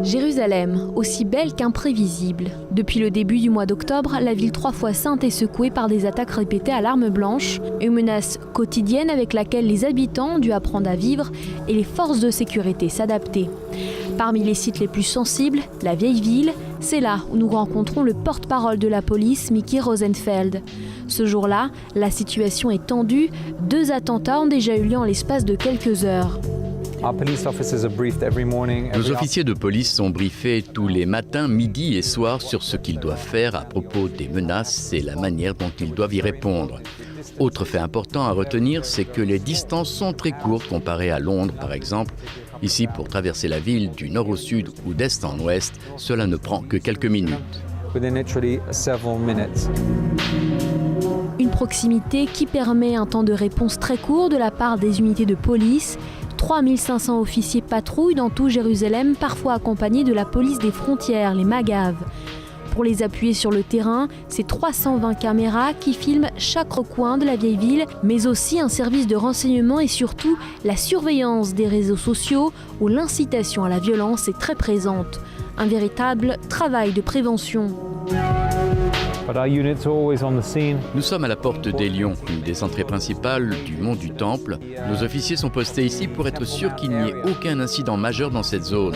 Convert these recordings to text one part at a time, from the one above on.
Jérusalem, aussi belle qu'imprévisible. Depuis le début du mois d'octobre, la ville 3 fois sainte est secouée par des attaques répétées à l'arme blanche, une menace quotidienne avec laquelle les habitants ont dû apprendre à vivre et les forces de sécurité s'adapter. Parmi les sites les plus sensibles, la vieille ville, c'est là où nous rencontrons le porte-parole de la police, Mickey Rosenfeld. Ce jour-là, la situation est tendue, 2 attentats ont déjà eu lieu en l'espace de quelques heures. Nos officiers de police sont briefés tous les matins, midi et soir sur ce qu'ils doivent faire à propos des menaces et la manière dont ils doivent y répondre. Autre fait important à retenir, c'est que les distances sont très courtes comparées à Londres par exemple. Ici, pour traverser la ville du nord au sud ou d'est en ouest, cela ne prend que quelques minutes. Une proximité qui permet un temps de réponse très court de la part des unités de police. 3500 officiers patrouillent dans tout Jérusalem, parfois accompagnés de la police des frontières, les Magav. Pour les appuyer sur le terrain, c'est 320 caméras qui filment chaque recoin de la vieille ville, mais aussi un service de renseignement et surtout la surveillance des réseaux sociaux où l'incitation à la violence est très présente. Un véritable travail de prévention. Nous sommes à la porte des Lions, une des entrées principales du mont du Temple. Nos officiers sont postés ici pour être sûrs qu'il n'y ait aucun incident majeur dans cette zone.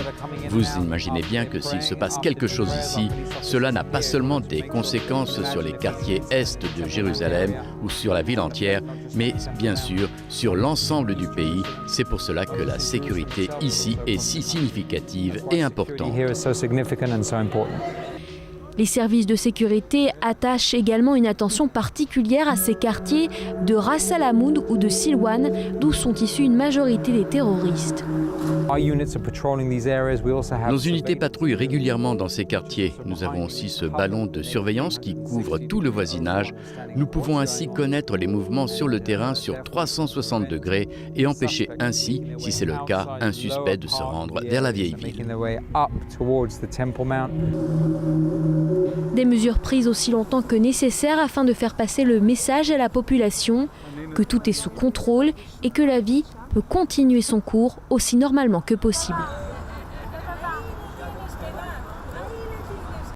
Vous imaginez bien que s'il se passe quelque chose ici, cela n'a pas seulement des conséquences sur les quartiers est de Jérusalem ou sur la ville entière, mais bien sûr sur l'ensemble du pays. C'est pour cela que la sécurité ici est si significative et importante. Les services de sécurité attachent également une attention particulière à ces quartiers de Ras Al Hamoud ou de Silwan, d'où sont issus une majorité des terroristes. Nos unités patrouillent régulièrement dans ces quartiers. Nous avons aussi ce ballon de surveillance qui couvre tout le voisinage. Nous pouvons ainsi connaître les mouvements sur le terrain sur 360 degrés et empêcher ainsi, si c'est le cas, un suspect de se rendre vers la vieille ville. Des mesures prises aussi longtemps que nécessaire afin de faire passer le message à la population que tout est sous contrôle et que la vie peut continuer son cours aussi normalement que possible.